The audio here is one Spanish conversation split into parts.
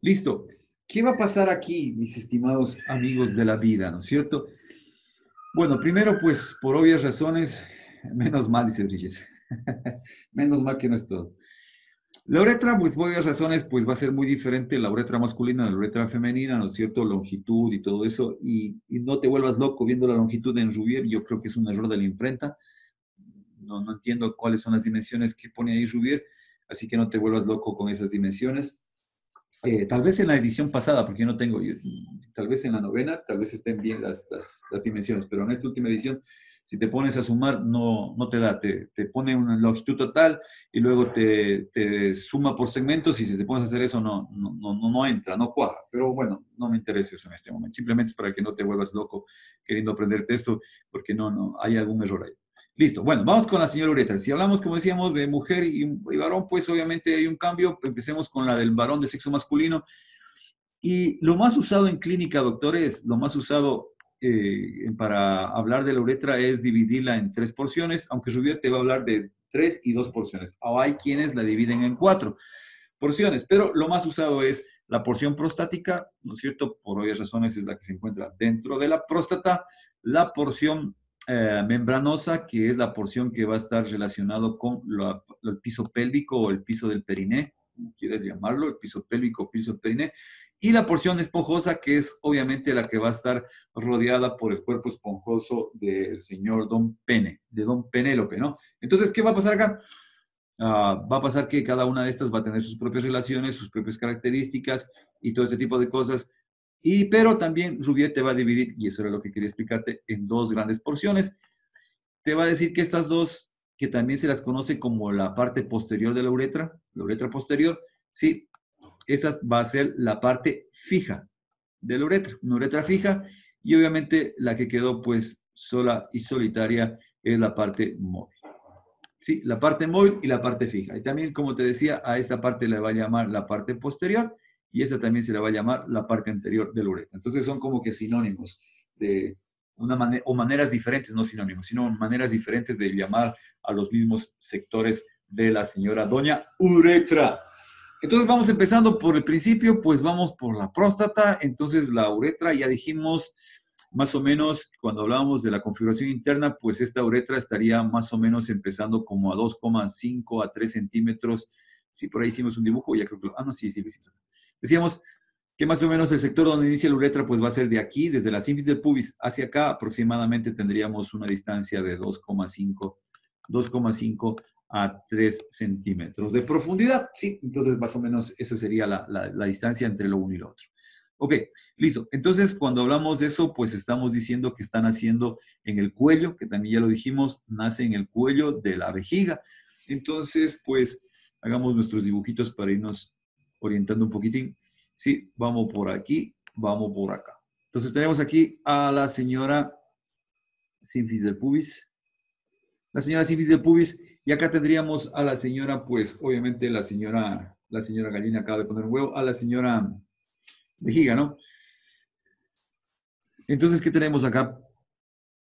Listo. ¿Qué va a pasar aquí, mis estimados amigos de la vida, ¿no es cierto? Bueno, primero, pues, por obvias razones, menos mal, dice Bridges. Menos mal que no es todo. La uretra, pues, por obvias razones, pues va a ser muy diferente la uretra masculina de la uretra femenina, ¿no es cierto? Longitud y todo eso. Y no te vuelvas loco viendo la longitud en Rouvier. Yo creo que es un error de la imprenta. No entiendo cuáles son las dimensiones que pone ahí Rouvier, así que no te vuelvas loco con esas dimensiones. Tal vez en la edición pasada, porque yo no tengo, tal vez en la novena, tal vez estén bien las dimensiones, pero en esta última edición, si te pones a sumar, no te da, te pone una longitud total y luego te suma por segmentos y si te pones a hacer eso no entra, no cuaja. Pero bueno, no me interesa eso en este momento, simplemente es para que no te vuelvas loco queriendo aprenderte esto, porque no, hay algún error ahí. Listo, bueno, vamos con la señora uretra. Si hablamos, como decíamos, de mujer y varón, pues obviamente hay un cambio. Empecemos con la del varón de sexo masculino. Y lo más usado en clínica, doctores, lo más usado para hablar de la uretra es dividirla en 3 porciones, aunque Rouvier te va a hablar de 3 y 2 porciones. O hay quienes la dividen en 4 porciones, pero lo más usado es la porción prostática, ¿no es cierto? Por obvias razones es la que se encuentra dentro de la próstata, la porción membranosa, que es la porción que va a estar relacionado con el piso pélvico o el piso del periné, como quieres llamarlo, el piso pélvico o piso periné, y la porción esponjosa, que es obviamente la que va a estar rodeada por el cuerpo esponjoso del señor Don Pene, de Don Penélope, ¿no? Entonces, ¿qué va a pasar acá? Va a pasar que cada una de estas va a tener sus propias relaciones, sus propias características y todo este tipo de cosas. Pero también Rouvier te va a dividir, y eso era lo que quería explicarte, en 2 grandes porciones. Te va a decir que estas dos, que también se las conoce como la parte posterior de la uretra posterior, sí, esa va a ser la parte fija de la uretra, una uretra fija, y obviamente la que quedó pues sola y solitaria es la parte móvil. Sí, la parte móvil y la parte fija. Y también, como te decía, a esta parte le va a llamar la parte posterior y esta también se le va a llamar la parte anterior de la uretra. Entonces son como que sinónimos de una manera, o maneras diferentes, no sinónimos, sino maneras diferentes de llamar a los mismos sectores de la señora doña uretra. Entonces vamos empezando por el principio, pues vamos por la próstata. Entonces la uretra, ya dijimos, más o menos, cuando hablábamos de la configuración interna, pues esta uretra estaría más o menos empezando como a 2,5 a 3 centímetros. Sí, por ahí hicimos un dibujo, ya creo que... no, sí. Decíamos que más o menos el sector donde inicia la uretra, pues va a ser de aquí, desde la sínfisis del pubis hacia acá, aproximadamente tendríamos una distancia de 2,5 a 3 centímetros de profundidad. Sí, entonces más o menos esa sería la distancia entre lo uno y lo otro. Ok, listo. Entonces, cuando hablamos de eso, pues estamos diciendo que están haciendo en el cuello, que también ya lo dijimos, nace en el cuello de la vejiga. Entonces, pues hagamos nuestros dibujitos para irnos orientando un poquitín. Sí, vamos por aquí, vamos por acá. Entonces tenemos aquí a la señora sínfisis del pubis. La señora sínfisis del pubis. Y acá tendríamos a la señora, pues obviamente la señora gallina acaba de poner un huevo, a la señora vejiga, ¿no? Entonces, ¿qué tenemos acá?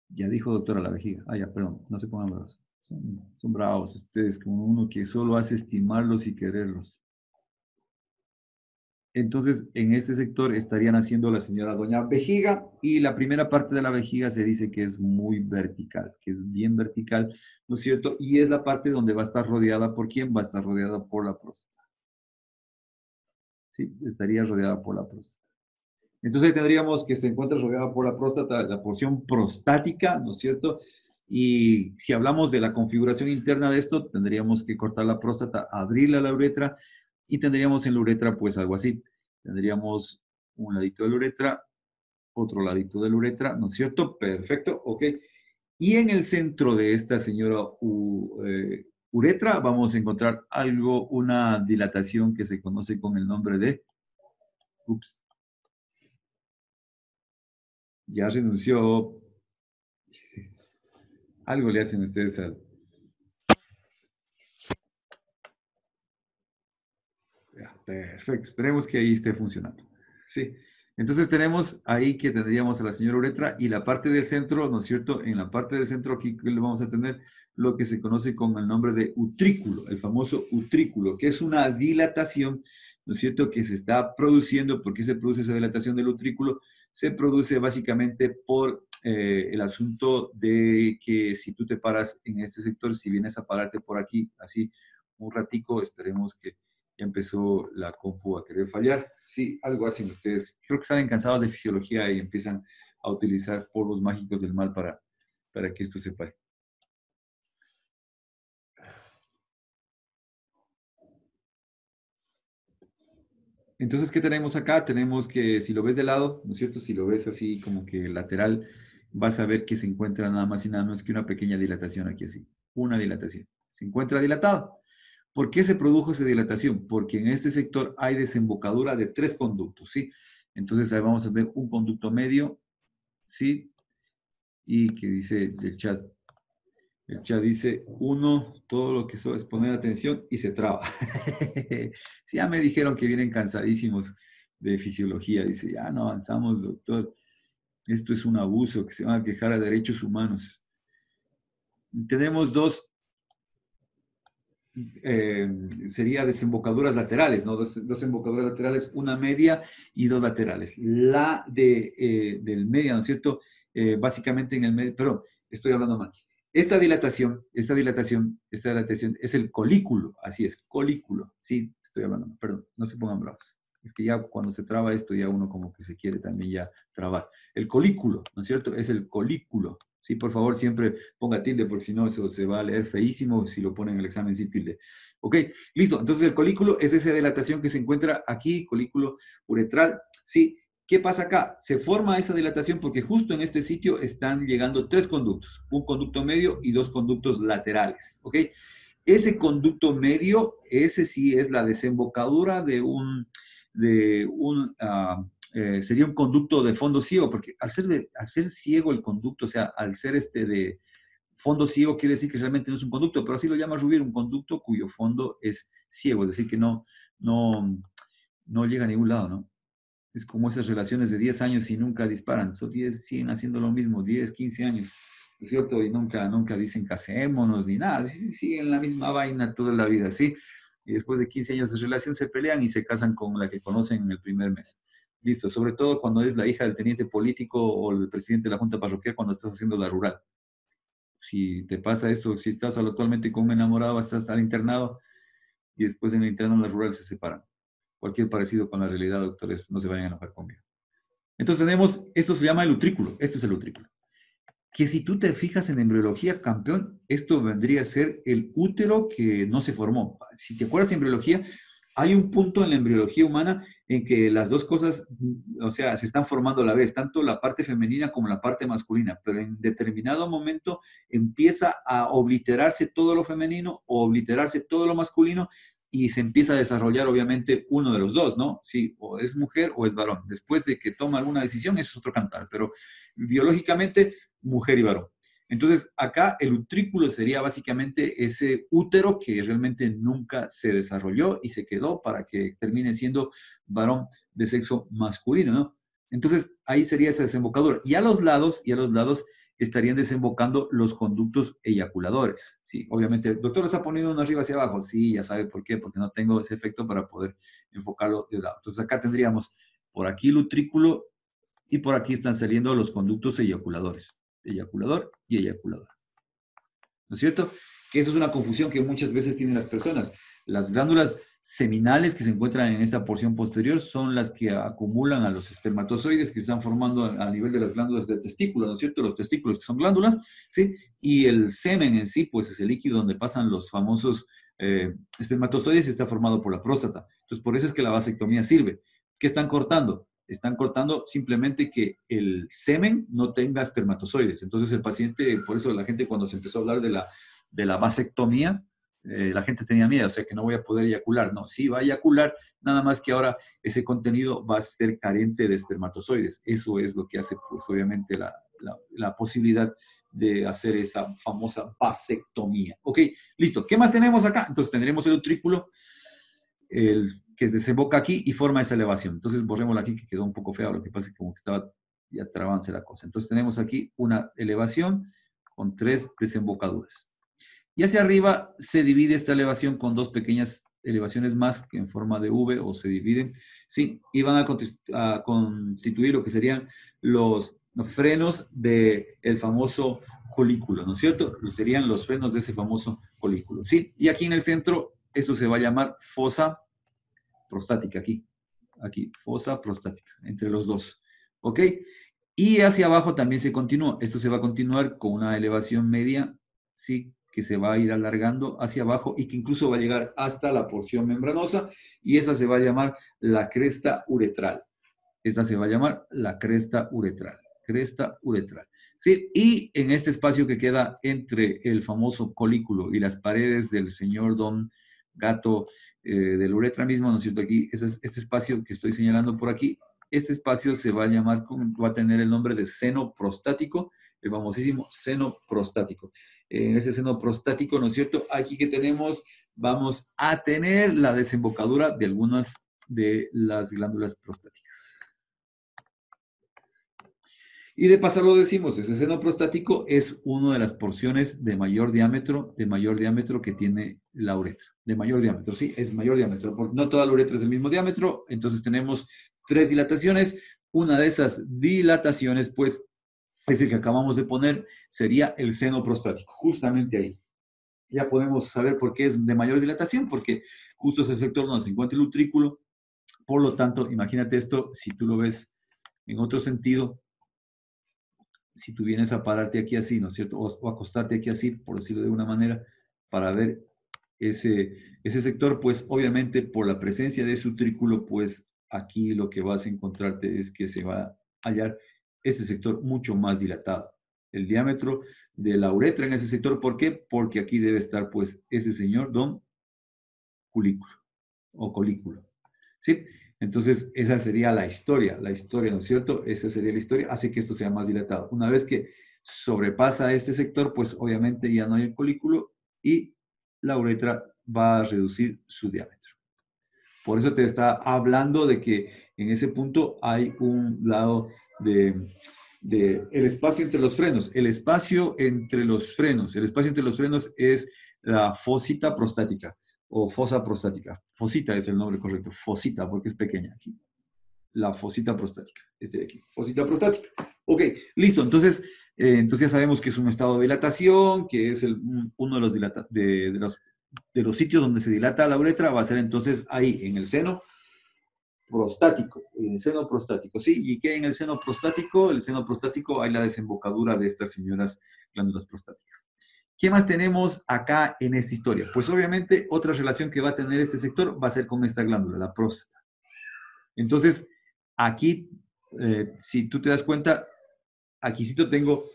Ya dijo doctora la vejiga. Ah, ya, perdón, no se pongan bravos. Son bravos ustedes, como uno que solo hace estimarlos y quererlos. Entonces, en este sector estarían haciendo la señora doña vejiga y la primera parte de la vejiga se dice que es muy vertical, que es bien vertical, ¿no es cierto? Y es la parte donde va a estar rodeada por quién, va a estar rodeada por la próstata. Sí, estaría rodeada por la próstata. Entonces ahí tendríamos que se encuentra rodeada por la próstata, la porción prostática, ¿no es cierto? Y si hablamos de la configuración interna de esto, tendríamos que cortar la próstata, abrirla a la uretra y tendríamos en la uretra pues algo así. Tendríamos un ladito de la uretra, otro ladito de la uretra, ¿no es cierto? Perfecto, ok. Y en el centro de esta señora uretra vamos a encontrar algo, una dilatación que se conoce con el nombre de, ups, ya renunció. Algo le hacen ustedes al... Ya, perfecto, esperemos que ahí esté funcionando. Sí, entonces tenemos ahí que tendríamos a la señora uretra y la parte del centro, ¿no es cierto? En la parte del centro aquí le vamos a tener lo que se conoce con el nombre de utrículo, el famoso utrículo, que es una dilatación, ¿no es cierto?, que se está produciendo. ¿Por qué se produce esa dilatación del utrículo? Se produce básicamente por el asunto de que si tú te paras en este sector, si vienes a pararte por aquí, así un ratico, esperemos que ya empezó la compu a querer fallar. Sí, algo hacen ustedes. Creo que salen cansados de fisiología y empiezan a utilizar polvos mágicos del mal para que esto se pare. Entonces, ¿qué tenemos acá? Tenemos que, si lo ves de lado, ¿no es cierto? Si lo ves así como que lateral, vas a ver que se encuentra nada más y nada menos que una pequeña dilatación aquí así. Una dilatación. Se encuentra dilatado. ¿Por qué se produjo esa dilatación? Porque en este sector hay desembocadura de tres conductos, ¿sí? Entonces ahí vamos a tener un conducto medio, ¿sí? Y que dice el chat dice, uno, todo lo que solo es poner atención y se traba. Sí, ya me dijeron que vienen cansadísimos de fisiología. Dice, ya no avanzamos, doctor. Esto es un abuso, que se van a quejar a derechos humanos. Tenemos dos, sería desembocaduras laterales, ¿no? Dos embocaduras laterales, una media y dos laterales. La del medio, ¿no es cierto? Básicamente en el medio, pero estoy hablando mal. Esta dilatación es el colículo, así es, colículo, sí, estoy hablando mal, perdón, no se pongan bravos. Es que ya cuando se traba esto, ya uno como que se quiere también ya trabar. El colículo, ¿no es cierto? Es el colículo. Sí, por favor, siempre ponga tilde, porque si no, eso se va a leer feísimo si lo ponen en el examen sin tilde. Ok, listo. Entonces, el colículo es esa dilatación que se encuentra aquí, colículo uretral. Sí, ¿qué pasa acá? Se forma esa dilatación porque justo en este sitio están llegando tres conductos, un conducto medio y dos conductos laterales. Ok, ese conducto medio, ese sí es la desembocadura sería un conducto de fondo ciego, porque al ser ciego el conducto, o sea, al ser este de fondo ciego, quiere decir que realmente no es un conducto, pero así lo llama Rubir, un conducto cuyo fondo es ciego, es decir, que no, no llega a ningún lado, ¿no? Es como esas relaciones de 10 años y nunca disparan, son 10, siguen haciendo lo mismo, 10, 15 años, ¿no es cierto? Y nunca dicen casémonos ni nada, siguen la misma vaina toda la vida, ¿sí? Y después de 15 años de relación se pelean y se casan con la que conocen en el primer mes. Listo, sobre todo cuando es la hija del teniente político o el presidente de la junta parroquial cuando estás haciendo la rural. Si te pasa eso, si estás actualmente con un enamorado, vas a estar internado y después en el internado en la rural se separan. Cualquier parecido con la realidad, doctores, no se vayan a enojar conmigo. Entonces tenemos, esto se llama el utrículo, este es el utrículo. Que si tú te fijas en embriología, campeón, esto vendría a ser el útero que no se formó. Si te acuerdas de embriología, hay un punto en la embriología humana en que las dos cosas, o sea, se están formando a la vez, tanto la parte femenina como la parte masculina, pero en determinado momento empieza a obliterarse todo lo femenino o obliterarse todo lo masculino y se empieza a desarrollar obviamente uno de los dos, ¿no? Sí, o es mujer o es varón. Después de que toma alguna decisión, eso es otro cantar, pero biológicamente, mujer y varón. Entonces, acá el utrículo sería básicamente ese útero que realmente nunca se desarrolló y se quedó para que termine siendo varón de sexo masculino, ¿no? Entonces, ahí sería esa desembocadura. Y a los lados estarían desembocando los conductos eyaculadores. Sí, obviamente, el doctor está poniendo uno arriba hacia abajo. Sí, ya sabe por qué, porque no tengo ese efecto para poder enfocarlo de lado. Entonces, acá tendríamos por aquí el utrículo y por aquí están saliendo los conductos eyaculadores, eyaculador y eyaculador. ¿No es cierto? Que eso es una confusión que muchas veces tienen las personas. Las glándulas seminales que se encuentran en esta porción posterior son las que acumulan a los espermatozoides que están formando a nivel de las glándulas del testículo, ¿no es cierto? Los testículos que son glándulas, ¿sí? Y el semen en sí, pues es el líquido donde pasan los famosos espermatozoides y está formado por la próstata. Entonces, por eso es que la vasectomía sirve. ¿Qué están cortando? Están cortando simplemente que el semen no tenga espermatozoides. Entonces el paciente, por eso la gente cuando se empezó a hablar de la vasectomía, la gente tenía miedo, o sea que no voy a poder eyacular. No, sí va a eyacular, nada más que ahora ese contenido va a ser carente de espermatozoides. Eso es lo que hace, pues obviamente, la posibilidad de hacer esa famosa vasectomía. Ok, listo. ¿Qué más tenemos acá? Entonces tendremos el utrículo, ¿qué que desemboca aquí y forma esa elevación. Entonces, borrémosla aquí, que quedó un poco feo, lo que pasa es que como que estaba ya trabándose la cosa. Entonces, tenemos aquí una elevación con 3 desembocaduras. Y hacia arriba se divide esta elevación con 2 pequeñas elevaciones más que en forma de V o se dividen, ¿sí? Y van a constituir lo que serían los frenos del famoso colículo, ¿no es cierto? Serían los frenos de ese famoso colículo, ¿sí? Y aquí en el centro, esto se va a llamar fosa prostática, aquí, fosa prostática, entre los dos, ¿ok? Y hacia abajo también se continúa. Esto se va a continuar con una elevación media, ¿sí? Que se va a ir alargando hacia abajo y que incluso va a llegar hasta la porción membranosa y esa se va a llamar la cresta uretral. Esta se va a llamar la cresta uretral. Cresta uretral. ¿Sí? Y en este espacio que queda entre el famoso colículo y las paredes del señor Don Gato del uretra mismo, ¿no es cierto? Aquí, este espacio que estoy señalando por aquí, este espacio se va a llamar, va a tener el nombre de seno prostático, el famosísimo seno prostático. En ese seno prostático, ¿no es cierto? Aquí que tenemos, vamos a tener la desembocadura de algunas de las glándulas prostáticas. Y de paso lo decimos, ese seno prostático es una de las porciones de mayor diámetro que tiene la uretra. De mayor diámetro, sí, es mayor diámetro. Porque no toda la uretra es del mismo diámetro, entonces tenemos 3 dilataciones. Una de esas dilataciones, pues, es el que acabamos de poner, sería el seno prostático, justamente ahí. Ya podemos saber por qué es de mayor dilatación, porque justo es el sector donde se encuentra el utrículo. Por lo tanto, imagínate esto, si tú lo ves en otro sentido, si tú vienes a pararte aquí así, ¿no es cierto? O acostarte aquí así, por decirlo de una manera, para ver ese sector, pues obviamente por la presencia de su trículo, pues aquí lo que vas a encontrarte es que se va a hallar este sector mucho más dilatado. El diámetro de la uretra en ese sector, ¿por qué? Porque aquí debe estar pues ese señor don culículo o colículo. ¿Sí? Entonces, esa sería la historia, ¿no es cierto? Esa sería la historia, hace que esto sea más dilatado. Una vez que sobrepasa este sector, pues obviamente ya no hay el colículo y la uretra va a reducir su diámetro. Por eso te está hablando de que en ese punto hay un lado de el espacio entre los frenos. El espacio entre los frenos es la fosita prostática o fosa prostática. Fosita es el nombre correcto, fosita, porque es pequeña aquí. La fosita prostática, este de aquí, fosita prostática. Ok, listo. Entonces ya sabemos que es un estado de dilatación, que es uno de los sitios donde se dilata la uretra, va a ser entonces ahí, en el seno prostático, ¿sí? ¿Y qué hay en el seno prostático? El seno prostático hay la desembocadura de estas señoras glándulas prostáticas. ¿Qué más tenemos acá en esta historia? Pues obviamente otra relación que va a tener este sector va a ser con esta glándula, la próstata. Entonces, aquí, si tú te das cuenta, aquí sí tengo,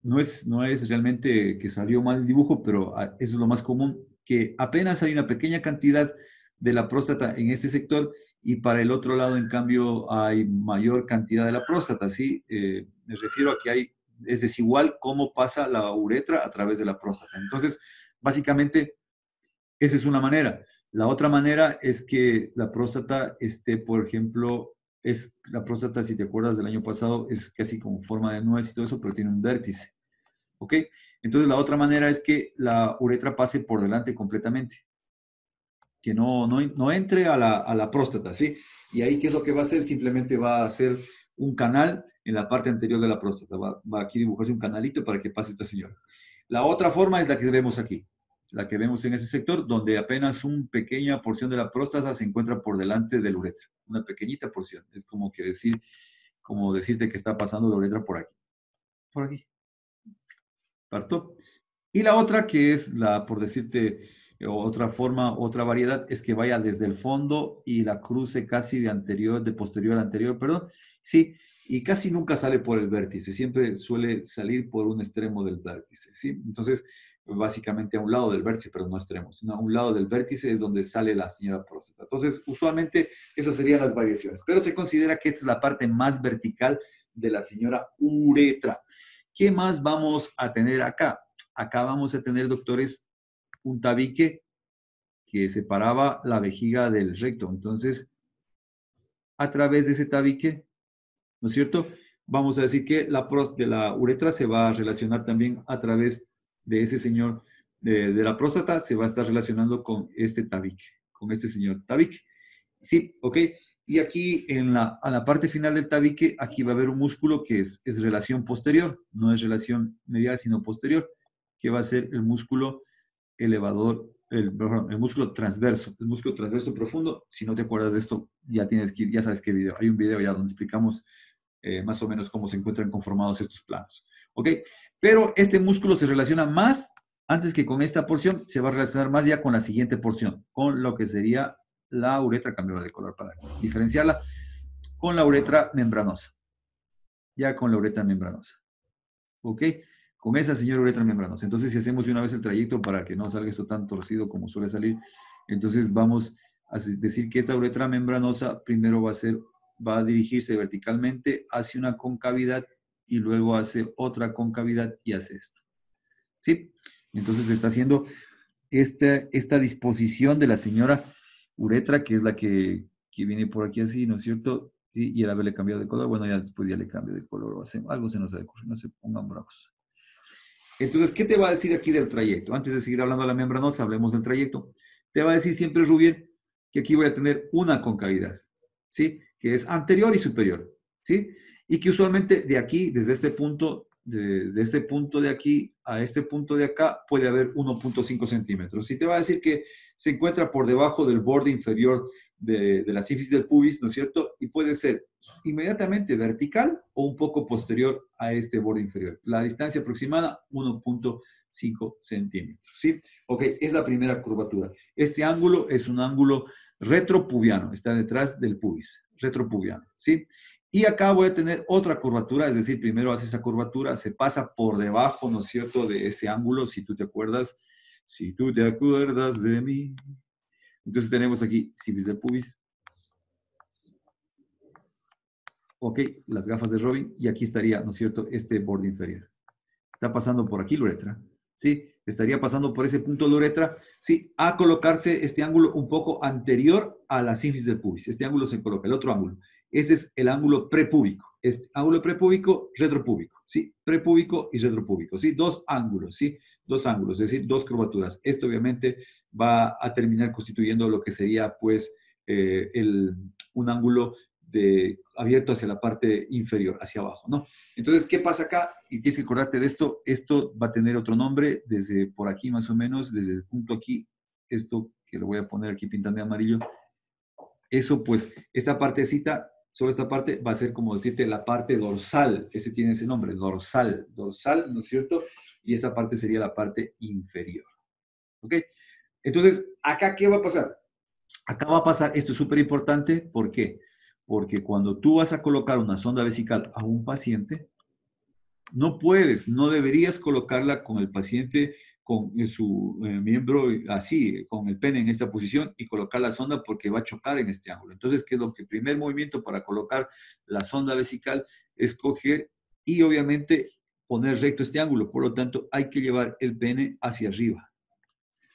no es realmente que salió mal el dibujo, pero eso es lo más común, que apenas hay una pequeña cantidad de la próstata en este sector y para el otro lado, en cambio, hay mayor cantidad de la próstata, ¿sí? Me refiero a que es desigual cómo pasa la uretra a través de la próstata. Entonces, básicamente, esa es una manera. La otra manera es que la próstata esté, por ejemplo, la próstata, si te acuerdas del año pasado, es casi como forma de nuez y todo eso, pero tiene un vértice. ¿Ok? Entonces, la otra manera es que la uretra pase por delante completamente. Que no entre a la próstata, ¿sí? Y ahí, ¿qué es lo que va a hacer? Simplemente va a hacer un canal en la parte anterior de la próstata. Va aquí a dibujarse un canalito para que pase esta señora. La otra forma es la que vemos aquí. La que vemos en ese sector, donde apenas una pequeña porción de la próstata se encuentra por delante del uretra. Una pequeñita porción. Es como decirte que está pasando la uretra por aquí. Por aquí. ¿Parto? Y la otra, que es por decirte, otra forma, otra variedad, es que vaya desde el fondo y la cruce casi de posterior a anterior, perdón. Sí, y casi nunca sale por el vértice, siempre suele salir por un extremo del vértice, ¿sí? Entonces, básicamente a un lado del vértice, pero no extremos. A un lado del vértice es donde sale la señora próstata. Entonces, usualmente esas serían las variaciones, pero se considera que esta es la parte más vertical de la señora uretra. ¿Qué más vamos a tener acá? Acá vamos a tener, doctores, un tabique que separaba la vejiga del recto. Entonces, a través de ese tabique, ¿no es cierto? Vamos a decir que de la uretra se va a relacionar también a través de ese señor de la próstata, se va a estar relacionando con este tabique, con este señor tabique. Sí, ok. Y aquí a la parte final del tabique, aquí va a haber un músculo que es relación posterior, no es relación medial, sino posterior, que va a ser el músculo elevador, perdón, el músculo transverso profundo. Si no te acuerdas de esto, ya tienes que ir, ya sabes qué video. Hay un video ya donde explicamos más o menos cómo se encuentran conformados estos planos. ¿Ok? Pero este músculo se relaciona más, antes que con esta porción, se va a relacionar más ya con la siguiente porción, con lo que sería la uretra, cambiarla de color para diferenciarla, con la uretra membranosa. Ya con la uretra membranosa. ¿Ok? Con esa señora uretra membranosa. Entonces, si hacemos una vez el trayecto para que no salga esto tan torcido como suele salir, entonces vamos a decir que esta uretra membranosa primero va a dirigirse verticalmente hacia una concavidad y luego hace otra concavidad y hace esto. ¿Sí? Entonces está haciendo esta disposición de la señora uretra, que es la que viene por aquí así, ¿no es cierto? Sí, y el haberle cambiado de color, bueno, ya después ya le cambio de color, o hacemos, algo se nos ha ocurrido, no se pongan bravos. Entonces, ¿qué te va a decir aquí del trayecto? Antes de seguir hablando de la membranosa, hablemos del trayecto. Te va a decir siempre, Rubiel, que aquí voy a tener una concavidad, ¿sí? Que es anterior y superior, ¿sí? Y que usualmente de aquí, desde este punto de aquí a este punto de acá, puede haber 1.5 centímetros. Y te va a decir que se encuentra por debajo del borde inferior de la sínfisis del pubis, ¿no es cierto? Y puede ser inmediatamente vertical o un poco posterior a este borde inferior. La distancia aproximada, 1.5 centímetros, ¿sí? Ok, es la primera curvatura. Este ángulo es un ángulo retropubiano, está detrás del pubis, retropubiano, ¿sí? Y acá voy a tener otra curvatura, es decir, primero hace esa curvatura, se pasa por debajo, ¿no es cierto?, de ese ángulo, si tú te acuerdas de mí. Entonces tenemos aquí sínfisis del pubis. Ok, las gafas de Robin, y aquí estaría, ¿no es cierto?, este borde inferior. Está pasando por aquí la uretra, ¿sí? Estaría pasando por ese punto de la uretra, ¿sí? A colocarse este ángulo un poco anterior a la sínfisis del pubis. Este ángulo se coloca, el otro ángulo. Este es el ángulo prepúbico. Este ángulo prepúbico, retropúbico, ¿sí? Prepúbico y retropúbico, ¿sí? Dos ángulos, ¿sí? Dos ángulos, es decir, dos curvaturas. Esto obviamente va a terminar constituyendo lo que sería, pues, un ángulo abierto hacia la parte inferior, hacia abajo, ¿no? Entonces, ¿qué pasa acá? Y tienes que acordarte de esto. Esto va a tener otro nombre desde por aquí más o menos, desde el punto aquí, esto que lo voy a poner aquí pintando de amarillo. Eso, pues, esta partecita, solo esta parte, va a ser como decirte la parte dorsal. Ese tiene ese nombre, dorsal, dorsal, ¿no es cierto? Y esta parte sería la parte inferior. ¿Ok? Entonces, ¿acá qué va a pasar? Acá va a pasar, esto es súper importante, ¿por qué? Porque cuando tú vas a colocar una sonda vesical a un paciente, no deberías colocarla con el paciente con su miembro así, con el pene en esta posición y colocar la sonda porque va a chocar en este ángulo. Entonces, ¿qué es lo que el primer movimiento para colocar la sonda vesical es coger y obviamente poner recto este ángulo? Por lo tanto, hay que llevar el pene hacia arriba.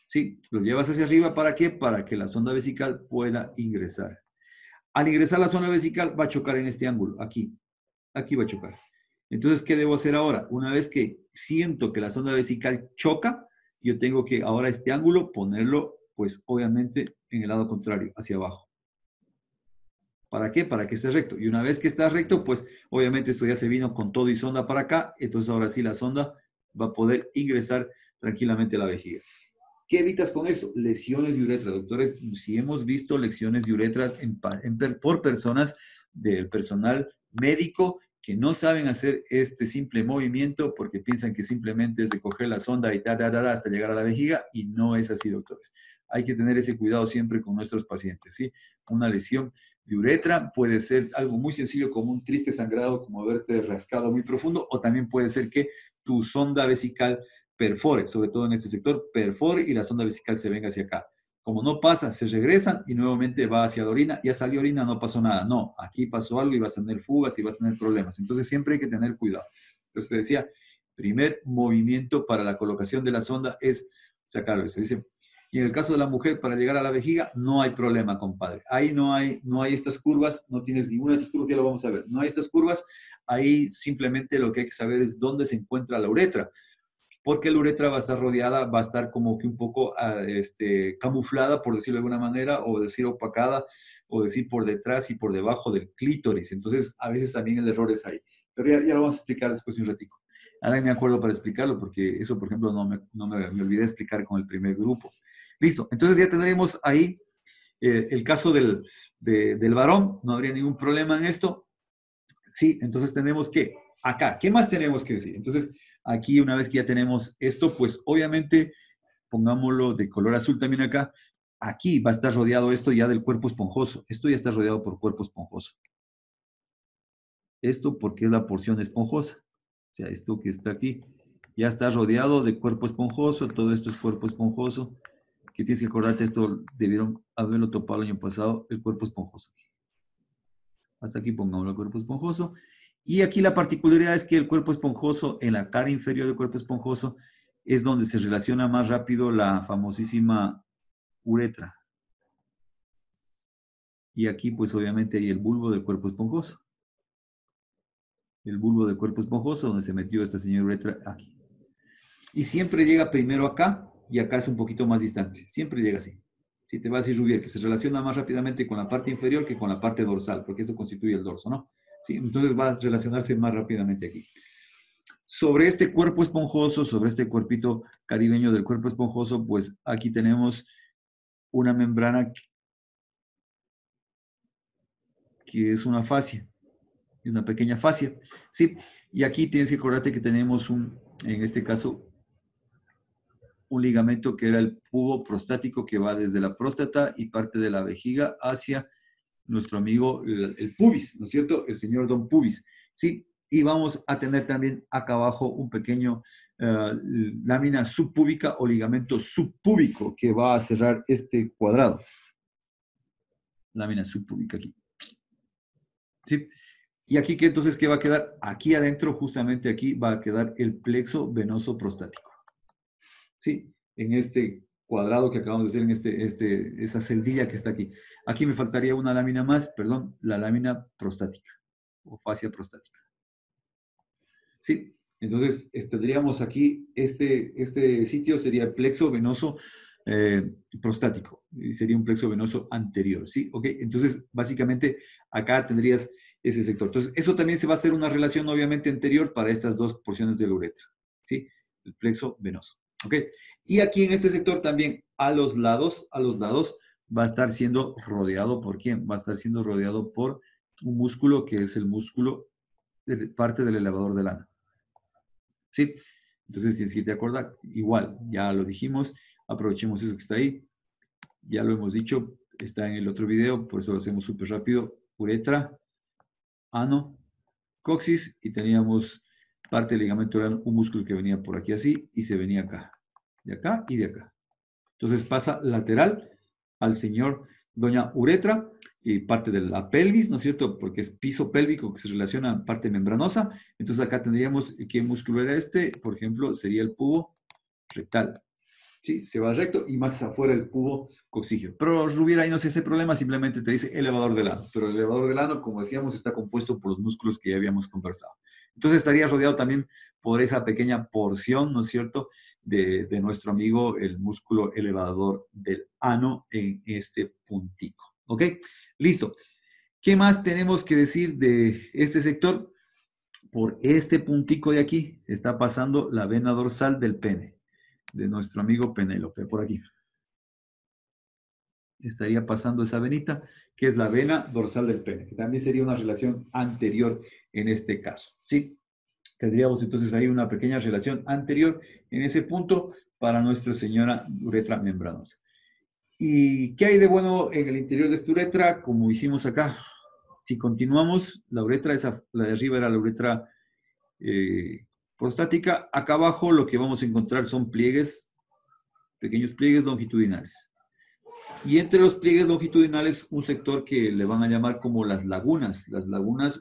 Sí, lo llevas hacia arriba, ¿para qué? Para que la sonda vesical pueda ingresar. Al ingresar la sonda vesical va a chocar en este ángulo, aquí va a chocar. Entonces, ¿qué debo hacer ahora? Una vez que siento que la sonda vesical choca, yo tengo que ahora este ángulo ponerlo, pues obviamente en el lado contrario, hacia abajo. ¿Para qué? Para que esté recto. Y una vez que está recto, pues obviamente esto ya se vino con todo y sonda para acá, entonces ahora sí la sonda va a poder ingresar tranquilamente a la vejiga. ¿Qué evitas con esto? Lesiones de uretra. Doctores, si hemos visto lesiones de uretra por personas del personal médico que no saben hacer este simple movimiento porque piensan que simplemente es de coger la sonda y hasta llegar a la vejiga, y no es así, doctores. Hay que tener ese cuidado siempre con nuestros pacientes, ¿sí? Una lesión de uretra puede ser algo muy sencillo como un triste sangrado, como haberte rascado muy profundo, o también puede ser que tu sonda vesical perfore, sobre todo en este sector, perfore y la sonda vesical se venga hacia acá. Como no pasa, se regresan y nuevamente va hacia la orina. Ya salió orina, no pasó nada. No, aquí pasó algo y vas a tener fugas y vas a tener problemas. Entonces siempre hay que tener cuidado. Entonces te decía, primer movimiento para la colocación de la sonda es sacarlo. Se dice, Y en el caso de la mujer, para llegar a la vejiga, no hay problema, compadre. Ahí no hay estas curvas, no tienes ninguna de estas curvas, ya lo vamos a ver. No hay estas curvas, ahí simplemente lo que hay que saber es dónde se encuentra la uretra. Porque la uretra va a estar rodeada, va a estar como que un poco camuflada, por decirlo de alguna manera, o decir opacada, o decir por detrás y por debajo del clítoris. Entonces, a veces también el error es ahí. Pero ya lo vamos a explicar después de un ratico. Ahora me acuerdo para explicarlo, porque eso, por ejemplo, me olvidé de explicar con el primer grupo. Listo, entonces ya tendremos ahí el caso del varón, no habría ningún problema en esto. Sí, entonces tenemos que, acá, ¿qué más tenemos que decir? Entonces, aquí una vez que ya tenemos esto, pues obviamente, pongámoslo de color azul también acá, aquí va a estar rodeado esto ya del cuerpo esponjoso. Esto ya está rodeado por cuerpo esponjoso. Esto porque es la porción esponjosa. O sea, esto que está aquí ya está rodeado de cuerpo esponjoso. Todo esto es cuerpo esponjoso. Que tienes que acordarte, esto debieron haberlo topado el año pasado, el cuerpo esponjoso. Hasta aquí pongamos el cuerpo esponjoso. Y aquí la particularidad es que el cuerpo esponjoso, en la cara inferior del cuerpo esponjoso, es donde se relaciona más rápido la famosísima uretra. Y aquí, pues obviamente, hay el bulbo del cuerpo esponjoso. El bulbo del cuerpo esponjoso, donde se metió esta señora uretra, aquí. Y siempre llega primero acá, y acá es un poquito más distante. Siempre llega así. Si te vas a decir, Rubier, que se relaciona más rápidamente con la parte inferior que con la parte dorsal, porque esto constituye el dorso, ¿no? ¿Sí? Entonces va a relacionarse más rápidamente aquí. Sobre este cuerpo esponjoso, sobre este cuerpito caribeño del cuerpo esponjoso, pues aquí tenemos una membrana que es una fascia, una pequeña fascia, ¿sí? Y aquí tienes que acordarte que tenemos en este caso, un ligamento que era el pubo prostático que va desde la próstata y parte de la vejiga hacia nuestro amigo el pubis, ¿no es cierto? El señor Don Pubis, ¿sí? Y vamos a tener también acá abajo un pequeño lámina subpúbica o ligamento subpúbico que va a cerrar este cuadrado. Lámina subpúbica aquí. ¿Sí? Y aquí, entonces, ¿qué va a quedar? Aquí adentro, justamente aquí, va a quedar el plexo venoso prostático. ¿Sí? En este cuadrado que acabamos de hacer, en esa celdilla que está aquí. Aquí me faltaría una lámina más, perdón, la lámina prostática o fascia prostática. ¿Sí? Entonces, tendríamos aquí, este sitio sería el plexo venoso prostático, y sería un plexo venoso anterior, ¿sí? Ok, entonces, básicamente, acá tendrías ese sector. Entonces, eso también se va a hacer una relación, obviamente, anterior para estas dos porciones de la uretra, ¿sí? El plexo venoso, ¿ok? Y aquí en este sector también, a los lados, va a estar siendo rodeado ¿por quién? Va a estar siendo rodeado por un músculo que es el músculo de parte del elevador del ano. ¿Sí? Entonces, si te acuerdas, igual, ya lo dijimos, aprovechemos eso que está ahí. Ya lo hemos dicho, está en el otro video, por eso lo hacemos súper rápido. Uretra, ano, coxis, y teníamos parte del ligamento del ano, un músculo que venía por aquí así, y se venía acá, de acá y de acá. Entonces pasa lateral al señor doña uretra, y parte de la pelvis, ¿no es cierto? Porque es piso pélvico que se relaciona a parte membranosa. Entonces acá tendríamos, ¿qué músculo era este? Por ejemplo, sería el pubo rectal. ¿Sí? Se va recto y más afuera el pubo coxígeo. Pero Rubiera ahí no se hace problema, simplemente te dice elevador del ano. Pero el elevador del ano, como decíamos, está compuesto por los músculos que ya habíamos conversado. Entonces estaría rodeado también por esa pequeña porción, ¿no es cierto?, de nuestro amigo el músculo elevador del ano en este puntico. ¿Ok? Listo. ¿Qué más tenemos que decir de este sector? Por este puntico de aquí está pasando la vena dorsal del pene, de nuestro amigo Penélope, por aquí. Estaría pasando esa venita, que es la vena dorsal del pene, que también sería una relación anterior en este caso, ¿sí? Tendríamos entonces ahí una pequeña relación anterior en ese punto para Nuestra Señora uretra membranosa. ¿Y qué hay de bueno en el interior de esta uretra? Como hicimos acá, si continuamos, la uretra, la de arriba era la uretra prostática. Acá abajo lo que vamos a encontrar son pliegues, pequeños pliegues longitudinales. Y entre los pliegues longitudinales, un sector que le van a llamar como las lagunas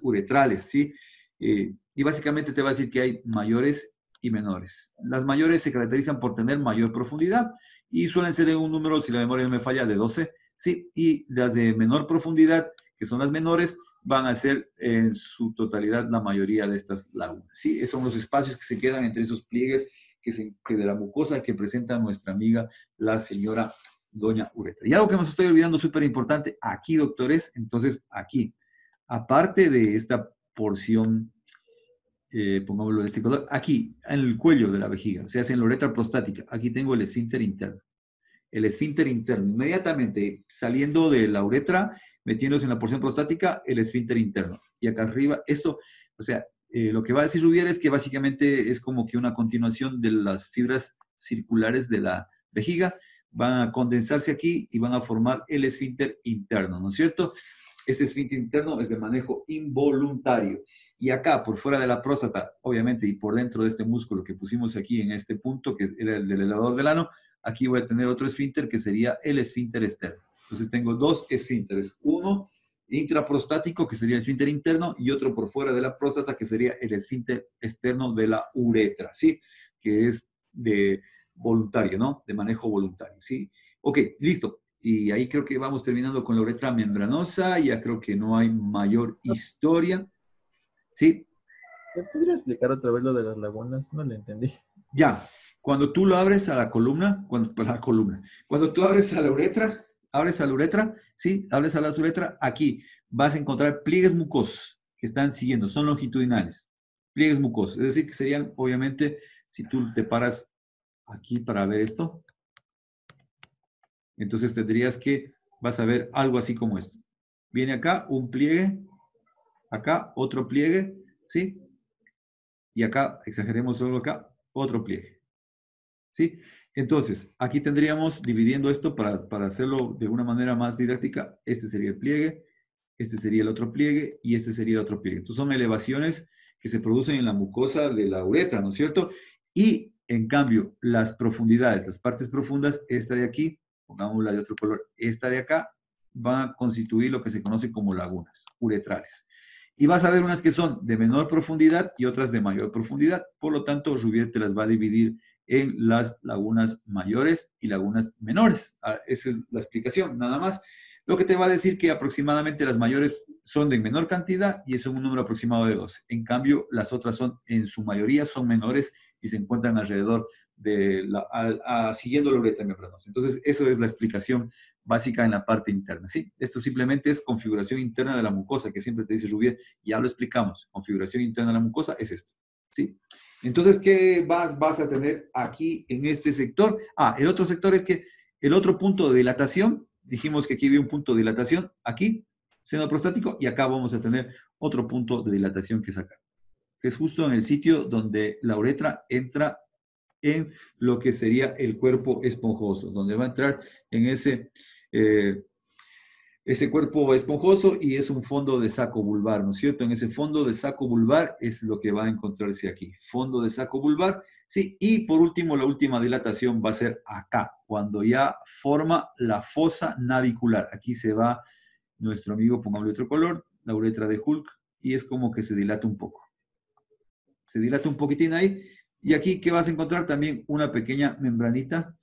uretrales, ¿sí? Y básicamente te va a decir que hay mayores y menores. Las mayores se caracterizan por tener mayor profundidad y suelen ser en un número, si la memoria no me falla, de 12, ¿sí? Y las de menor profundidad, que son las menores, van a ser en su totalidad la mayoría de estas lagunas, ¿sí? Esos son los espacios que se quedan entre esos pliegues que de la mucosa que presenta nuestra amiga, la señora doña uretra. Y algo que me estoy olvidando súper importante, aquí, doctores, entonces aquí, aparte de esta porción, pongámoslo de este color, aquí, en el cuello de la vejiga, se hace en la uretra prostática, aquí tengo el esfínter interno. El esfínter interno, inmediatamente saliendo de la uretra, metiéndose en la porción prostática, el esfínter interno. Y acá arriba, esto, o sea, lo que va a decir Rubier es que básicamente es como que una continuación de las fibras circulares de la vejiga, van a condensarse aquí y van a formar el esfínter interno, ¿no es cierto? Ese esfínter interno es de manejo involuntario. Y acá, por fuera de la próstata, obviamente, y por dentro de este músculo que pusimos aquí en este punto, que era el del elevador del ano, aquí voy a tener otro esfínter que sería el esfínter externo. Entonces tengo dos esfínteres, uno intraprostático, que sería el esfínter interno, y otro por fuera de la próstata, que sería el esfínter externo de la uretra, ¿sí? Que es de voluntario, ¿no? De manejo voluntario, ¿sí? Ok, listo. Y ahí creo que vamos terminando con la uretra membranosa, ya creo que no hay mayor historia, ¿sí? ¿Me podría explicar otra vez lo de las lagunas? No lo entendí. Ya, cuando tú lo abres a la columna, cuando tú abres a la uretra, ¿sí? Abres a la uretra, aquí vas a encontrar pliegues mucosos que están siguiendo, son longitudinales, pliegues mucosos, es decir, que serían, obviamente, si tú te paras aquí para ver esto, entonces tendrías que, vas a ver algo así como esto. Viene acá un pliegue, acá otro pliegue, ¿sí? Y acá, exageremos solo acá, otro pliegue. ¿Sí? Entonces, aquí tendríamos, dividiendo esto para hacerlo de una manera más didáctica, este sería el pliegue, este sería el otro pliegue y este sería el otro pliegue. Entonces, son elevaciones que se producen en la mucosa de la uretra, ¿no es cierto? Y, en cambio, las profundidades, las partes profundas, esta de aquí, pongámosla de otro color, esta de acá, van a constituir lo que se conoce como lagunas uretrales. Y vas a ver unas que son de menor profundidad y otras de mayor profundidad. Por lo tanto, Rubier te las va a dividir en las lagunas mayores y lagunas menores. Esa es la explicación, nada más. Lo que te va a decir que aproximadamente las mayores son de menor cantidad y es un número aproximado de 12. En cambio, las otras son, en su mayoría, son menores y se encuentran alrededor de siguiendo la uretra membranosa. Entonces, eso es la explicación básica en la parte interna, ¿sí? Esto simplemente es configuración interna de la mucosa, que siempre te dice Rubier, ya lo explicamos. Configuración interna de la mucosa es esto, ¿sí? Entonces, ¿qué vas a tener aquí en este sector? El otro sector es que el otro punto de dilatación, dijimos que aquí había un punto de dilatación, aquí, seno prostático, y acá vamos a tener otro punto de dilatación que es acá, que es justo en el sitio donde la uretra entra en lo que sería el cuerpo esponjoso, donde va a entrar en ese cuerpo esponjoso y es un fondo de saco vulvar, ¿no es cierto? En ese fondo de saco vulvar es lo que va a encontrarse aquí. Fondo de saco vulvar, sí. Y por último, la última dilatación va a ser acá, cuando ya forma la fosa navicular. Aquí se va nuestro amigo, pongámosle otro color, la uretra de Hulk, y es como que se dilata un poco. Se dilata un poquitín ahí. Y aquí, ¿qué vas a encontrar? También una pequeña membranita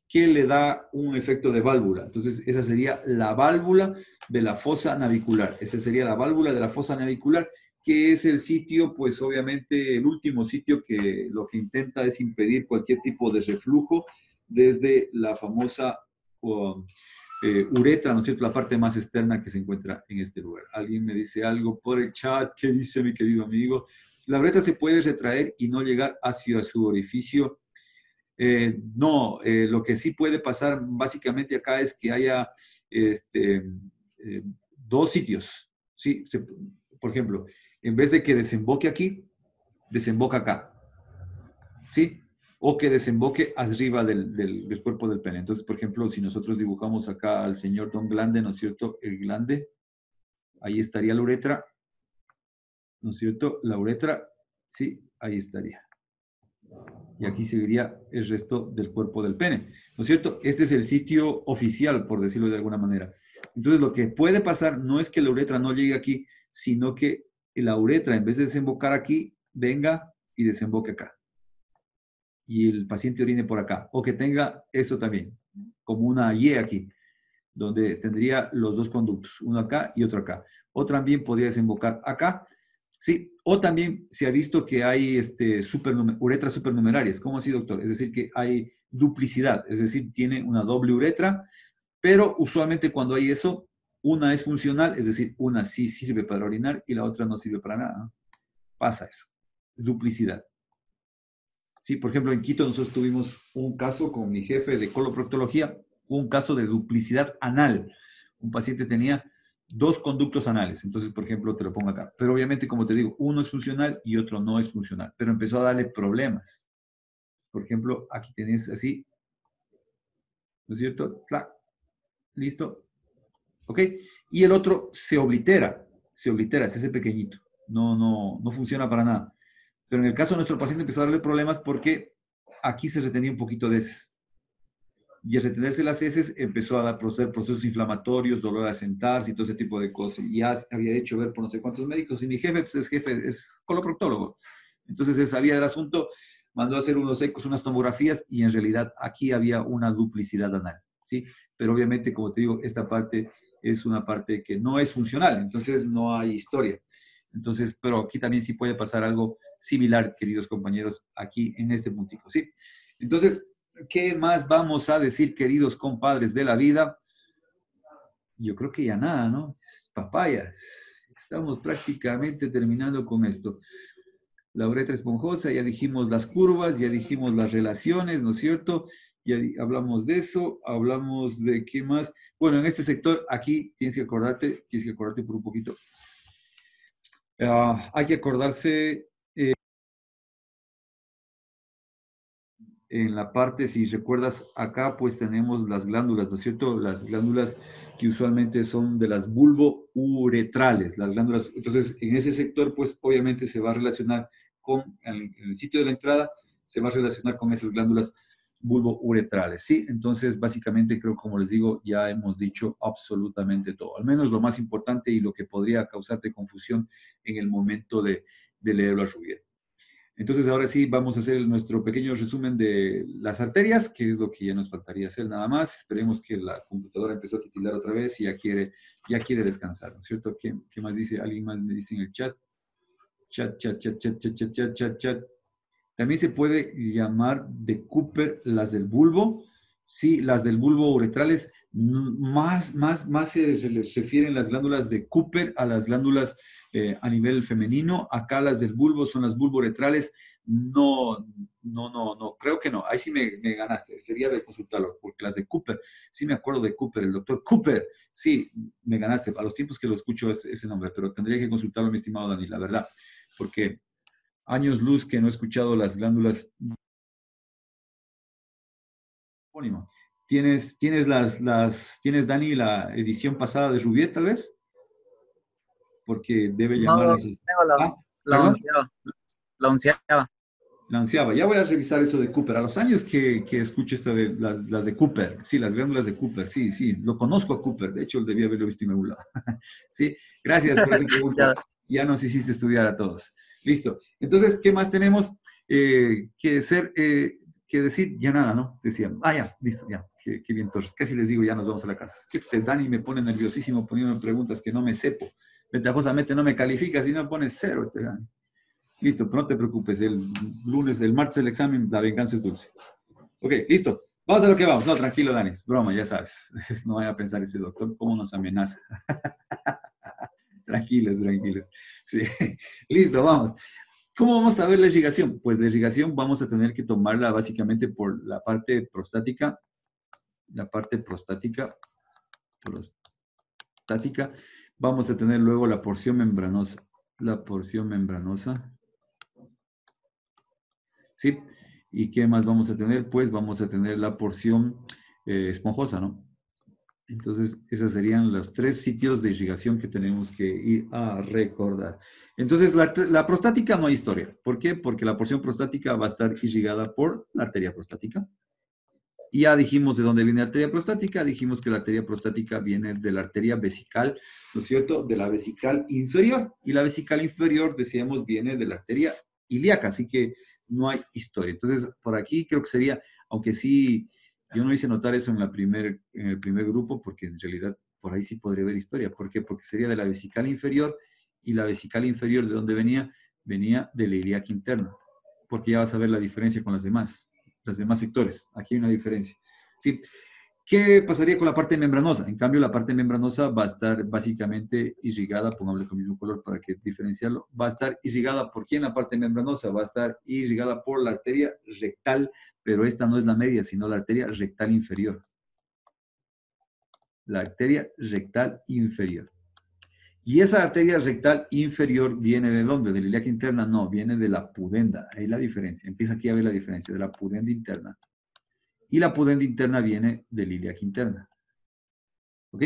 que le da un efecto de válvula. Entonces, esa sería la válvula de la fosa navicular. Esa sería la válvula de la fosa navicular, que es el sitio, pues obviamente el último sitio que lo que intenta es impedir cualquier tipo de reflujo desde la famosa uretra, ¿no es cierto? La parte más externa que se encuentra en este lugar. Alguien me dice algo por el chat. ¿Qué dice mi querido amigo? La uretra se puede retraer y no llegar hacia su orificio. No, lo que sí puede pasar básicamente acá es que haya dos sitios, ¿sí? Por ejemplo, en vez de que desemboque aquí, desemboca acá, ¿sí? O que desemboque arriba del cuerpo del pene. Entonces, por ejemplo, si nosotros dibujamos acá al señor Don Glande, ¿no es cierto? El glande, ahí estaría la uretra, ¿no es cierto? La uretra, sí, ahí estaría. Y aquí seguiría el resto del cuerpo del pene, ¿no es cierto? Este es el sitio oficial, por decirlo de alguna manera. Entonces, lo que puede pasar no es que la uretra no llegue aquí, sino que la uretra, en vez de desembocar aquí, venga y desemboque acá. y el paciente orine por acá, o que tenga esto también, como una Y aquí, donde tendría los dos conductos, uno acá y otro acá. O también podría desembocar acá, sí, o también se ha visto que hay uretras supernumerarias. ¿Cómo así, doctor? Es decir, que hay duplicidad, es decir, tiene una doble uretra, pero usualmente cuando hay eso, una es funcional, es decir, una sí sirve para orinar y la otra no sirve para nada, ¿no? Pasa eso, duplicidad. Sí, por ejemplo, en Quito nosotros tuvimos un caso con mi jefe de coloproctología, un caso de duplicidad anal. Un paciente tenía dos conductos anales. Entonces, por ejemplo, te lo pongo acá. Pero obviamente, como te digo, uno es funcional y otro no es funcional. Pero empezó a darle problemas. Por ejemplo, aquí tenés así, ¿no es cierto? ¡Tlac! Listo. ¿Ok? Y el otro se oblitera, es ese pequeñito. No funciona para nada. Pero en el caso de nuestro paciente empezó a darle problemas porque aquí se retenía un poquito de heces. Y al retenerse las heces empezó a dar procesos inflamatorios, dolor a sentarse y todo ese tipo de cosas. Y ya había hecho ver por no sé cuántos médicos. Y mi jefe, pues es coloproctólogo. Entonces él sabía del asunto, mandó a hacer unos ecos, unas tomografías y en realidad aquí había una duplicidad anal, ¿sí? Pero obviamente, como te digo, esta parte es una parte que no es funcional, entonces no hay historia. Entonces, pero aquí también sí puede pasar algo similar, queridos compañeros, aquí en este puntico, ¿sí? Entonces, ¿qué más vamos a decir, queridos compadres de la vida? Yo creo que ya nada, ¿no? Papaya. Estamos prácticamente terminando con esto. La uretra esponjosa, ya dijimos las curvas, ya dijimos las relaciones, ¿no es cierto? Ya hablamos de eso, hablamos de qué más. Bueno, en este sector, aquí tienes que acordarte por un poquito. Hay que acordarse en la parte, si recuerdas acá, pues tenemos las glándulas, ¿no es cierto? Las glándulas que usualmente son de las bulbouretrales, las glándulas. Entonces, en ese sector, pues obviamente se va a relacionar con, en el sitio de la entrada, se va a relacionar con esas glándulas bulbouretrales, ¿sí? Entonces, básicamente, creo, como les digo, ya hemos dicho absolutamente todo, al menos lo más importante y lo que podría causarte confusión en el momento de leerlo a Rubier. Entonces, ahora sí, vamos a hacer nuestro pequeño resumen de las arterias, que es lo que ya nos faltaría hacer nada más. Esperemos que la computadora empezó a titilar otra vez y ya quiere descansar, ¿no es cierto? ¿Qué más dice? ¿Alguien más me dice en el chat? Chat. También se puede llamar de Cooper las del bulbo. Sí, las del bulbo uretrales, más se les refieren las glándulas de Cooper a las glándulas a nivel femenino. Acá las del bulbo son las bulbo-uretrales. No, creo que no. Ahí sí me ganaste. Sería de consultarlo, porque las de Cooper, sí me acuerdo de Cooper, el doctor Cooper. Sí, me ganaste. A los tiempos que lo escucho ese nombre, pero tendría que consultarlo, mi estimado Dani, la verdad, porque años luz que no he escuchado las glándulas. ¿Tienes, Dani, la edición pasada de Rubiet, tal vez? Porque debe No, llamar. tengo Ah, la ¿perdón? onceava. La onceava. La onceava. Ya voy a revisar eso de Cooper. A los años que escucho esta de las de Cooper. Sí, las glándulas de Cooper. Sí. Lo conozco a Cooper. De hecho, debía haberlo visto en algún lado. Sí, gracias por esa pregunta. Ya. Ya nos hiciste estudiar a todos. Listo. Entonces, ¿qué más tenemos que decir? Ya nada, ¿no? Decían. Ya, listo, ya. Qué bien, Torres. Casi les digo, ya nos vamos a la casa. Es que este Dani me pone nerviosísimo poniéndome preguntas que no me sepo. Ventajosamente no me califica, si no pone 0 este Dani. Listo, pero no te preocupes, el martes el examen, la venganza es dulce. Ok, listo. Vamos a lo que vamos. No, tranquilo, Dani. Broma, ya sabes. No vaya a pensar ese doctor cómo nos amenaza. Tranquilos. Sí. Listo, vamos. ¿Cómo vamos a ver la irrigación? Pues la irrigación vamos a tener que tomarla básicamente por la parte prostática. La parte prostática. Vamos a tener luego la porción membranosa. ¿Sí? ¿Y qué más vamos a tener? Pues vamos a tener la porción esponjosa, ¿no? Entonces, esos serían los 3 sitios de irrigación que tenemos que ir a recordar. Entonces, la prostática no hay historia. ¿Por qué? Porque la porción prostática va a estar irrigada por la arteria prostática. Y ya dijimos de dónde viene la arteria prostática. Dijimos que la arteria prostática viene de la arteria vesical, ¿no es cierto? De la vesical inferior. Y la vesical inferior, decíamos, viene de la arteria ilíaca. Así que no hay historia. Entonces, por aquí creo que sería, aunque sí, yo no hice notar eso en en el primer grupo, porque en realidad por ahí sí podría haber historia. ¿Por qué? Porque sería de la vesical inferior, y la vesical inferior, ¿de dónde venía? Venía de la ilíaca interna, porque ya vas a ver la diferencia con los demás sectores. Aquí hay una diferencia. ¿Sí? ¿Qué pasaría con la parte membranosa? En cambio, la parte membranosa va a estar básicamente irrigada, pongámosle con el mismo color para que diferenciarlo, va a estar irrigada ¿por quién? La parte membranosa va a estar irrigada por la arteria rectal, pero esta no es la media, sino la arteria rectal inferior. La arteria rectal inferior. ¿Y esa arteria rectal inferior viene de dónde? ¿De la ilíaca interna? No, viene de la pudenda. Ahí la diferencia. Empieza aquí a ver la diferencia de la pudenda interna. Y la pudenda interna viene de la ilíaca interna. ¿Ok?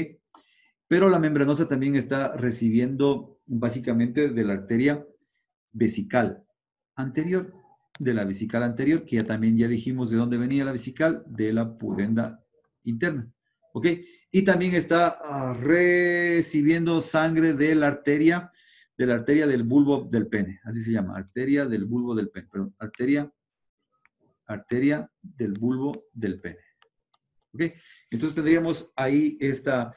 Pero la membranosa también está recibiendo básicamente de la arteria vesical anterior, de la vesical anterior, que ya dijimos de dónde venía la vesical, de la pudenda interna. ¿Ok? Y también está recibiendo sangre de la arteria del bulbo del pene. Así se llama, arteria del bulbo del pene. Perdón, arteria del bulbo del pene. ¿Ok? Entonces tendríamos ahí esta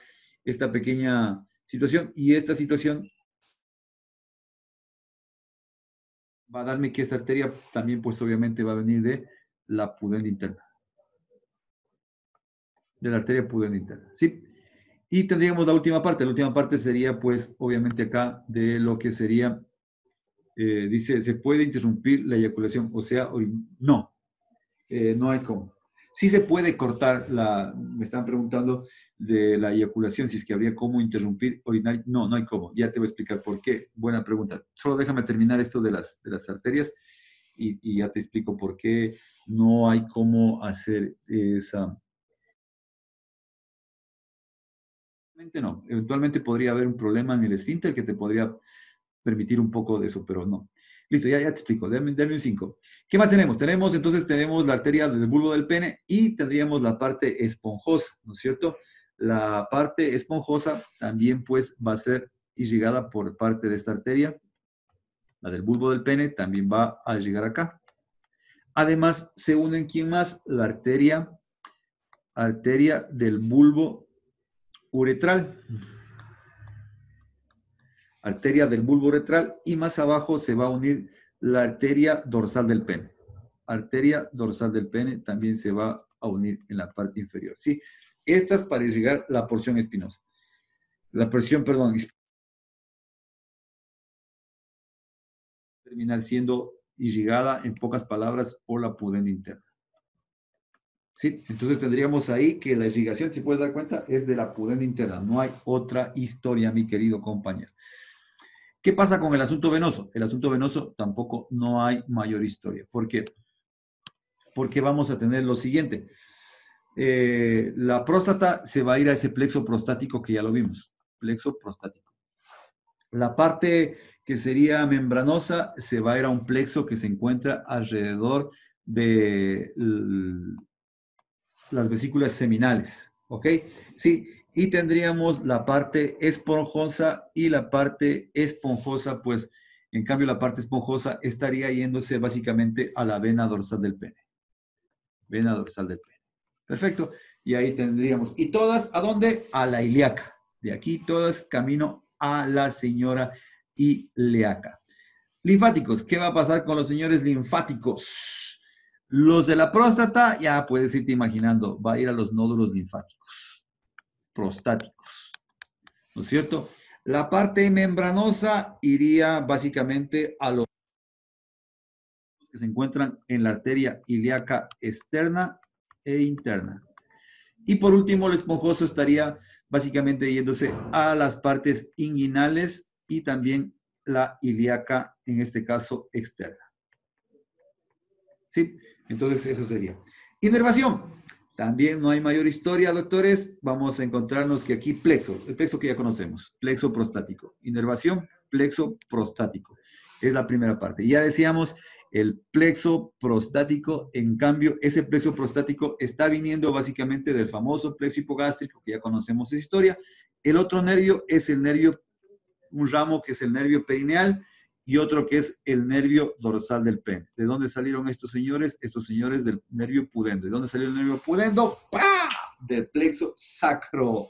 pequeña situación, y esta situación va a darme que esta arteria también pues obviamente va a venir de la pudenda interna. De la arteria pudenda interna, ¿sí? Y tendríamos la última parte sería pues obviamente acá de lo que sería, dice, ¿se puede interrumpir la eyaculación? O sea, no, no hay cómo. Sí se puede cortar me están preguntando de la eyaculación, si es que habría cómo interrumpir orinar. No, no hay cómo. Ya te voy a explicar por qué. Buena pregunta. Solo déjame terminar esto de las arterias y ya te explico por qué no hay cómo hacer esa. No. Eventualmente podría haber un problema en el esfínter que te podría permitir un poco de eso, pero no. Listo, ya te explico. Dame un 5. ¿Qué más tenemos? Entonces tenemos la arteria del bulbo del pene y tendríamos la parte esponjosa, ¿no es cierto? La parte esponjosa también pues va a ser irrigada por parte de esta arteria. La del bulbo del pene también va a llegar acá. Además, se unen, ¿quién más? La arteria del bulbo uretral. Arteria del bulbo uretral, y más abajo se va a unir la arteria dorsal del pene. Arteria dorsal del pene también se va a unir en la parte inferior. ¿Sí? Estas para irrigar la porción espinosa. La porción, perdón, terminar siendo irrigada, en pocas palabras, por la pudenda interna. ¿Sí? Entonces tendríamos ahí que la irrigación, si puedes dar cuenta, es de la pudenda interna. No hay otra historia, mi querido compañero. ¿Qué pasa con el asunto venoso? El asunto venoso tampoco no hay mayor historia. ¿Por qué? Porque vamos a tener lo siguiente. La próstata se va a ir a ese plexo prostático que ya lo vimos. Plexo prostático. La parte que sería membranosa se va a ir a un plexo que se encuentra alrededor de las vesículas seminales. ¿Ok? Sí. Y tendríamos la parte esponjosa, y la parte esponjosa, pues, en cambio, la parte esponjosa estaría yéndose básicamente a la vena dorsal del pene. Vena dorsal del pene. Perfecto. Y ahí tendríamos. ¿Y todas a dónde? A la ilíaca. De aquí todas camino a la señora ilíaca. Linfáticos. ¿Qué va a pasar con los señores linfáticos? Los de la próstata, ya puedes irte imaginando, va a ir a los nódulos linfáticos prostáticos, ¿no es cierto? La parte membranosa iría básicamente a los que se encuentran en la arteria ilíaca externa e interna. Y por último, el esponjoso estaría básicamente yéndose a las partes inguinales y también la ilíaca, en este caso, externa. ¿Sí? Entonces, eso sería. Inervación. También no hay mayor historia, doctores. Vamos a encontrarnos que aquí plexo, el plexo que ya conocemos, plexo prostático. Inervación, plexo prostático. Es la primera parte. Ya decíamos, el plexo prostático, en cambio, ese plexo prostático está viniendo básicamente del famoso plexo hipogástrico, que ya conocemos esa historia. El otro nervio es el nervio, un ramo que es el nervio perineal, y otro que es el nervio dorsal del pene. ¿De dónde salieron estos señores? Estos señores del nervio pudendo. ¿De dónde salió el nervio pudendo? ¡Pah! Del plexo sacro.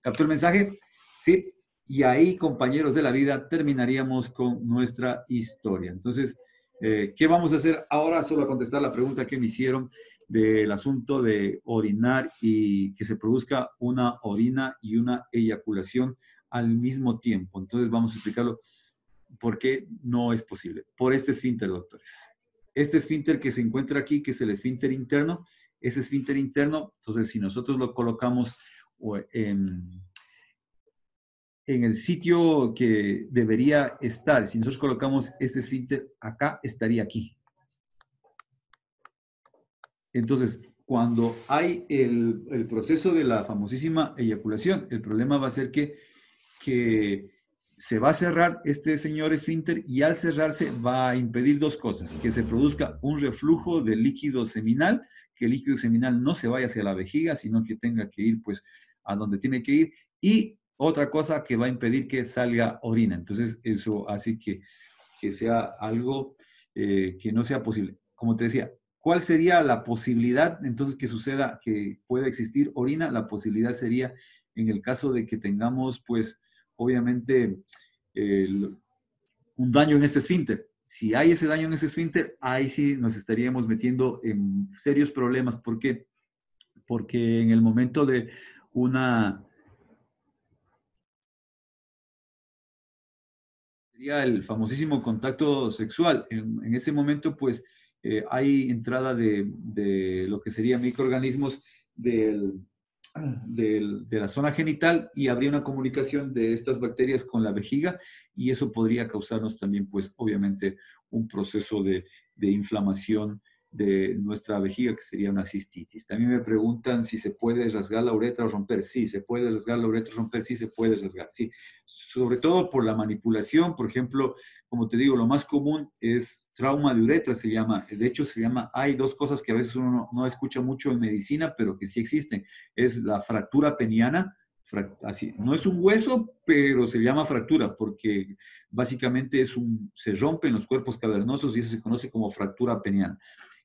¿Captó el mensaje? Sí. Y ahí, compañeros de la vida, terminaríamos con nuestra historia. Entonces, ¿qué vamos a hacer ahora? Solo a contestar la pregunta que me hicieron del asunto de orinar y que se produzca una orina y una eyaculación al mismo tiempo. Entonces, vamos a explicarlo por qué no es posible. Por este esfínter, doctores. Este esfínter que se encuentra aquí, que es el esfínter interno, ese esfínter interno, entonces, si nosotros lo colocamos en el sitio que debería estar, si nosotros colocamos este esfínter acá, estaría aquí. Entonces, cuando hay el proceso de la famosísima eyaculación, el problema va a ser que se va a cerrar este señor esfínter y al cerrarse va a impedir dos cosas, que se produzca un reflujo de líquido seminal, que el líquido seminal no se vaya hacia la vejiga, sino que tenga que ir pues a donde tiene que ir, y otra cosa que va a impedir que salga orina. Entonces, eso hace que sea algo que no sea posible. Como te decía, ¿cuál sería la posibilidad entonces que suceda, que pueda existir orina? La posibilidad sería en el caso de que tengamos, pues, obviamente, un daño en este esfínter. Si hay ese daño en ese esfínter, ahí sí nos estaríamos metiendo en serios problemas. ¿Por qué? Porque en el momento de una... sería el famosísimo contacto sexual. En ese momento, pues, hay entrada de lo que serían microorganismos de la zona genital y habría una comunicación de estas bacterias con la vejiga y eso podría causarnos también, pues, obviamente, un proceso de inflamación de nuestra vejiga, que sería una cistitis. También me preguntan si se puede rasgar la uretra o romper. Sí, se puede rasgar la uretra o romper, sí se puede rasgar, sí. Sobre todo por la manipulación, por ejemplo, como te digo, lo más común es trauma de uretra, se llama. De hecho, se llama, hay dos cosas que a veces uno no escucha mucho en medicina, pero que sí existen. Es la fractura peniana, así, no es un hueso, pero se llama fractura porque básicamente se rompen los cuerpos cavernosos y eso se conoce como fractura peniana.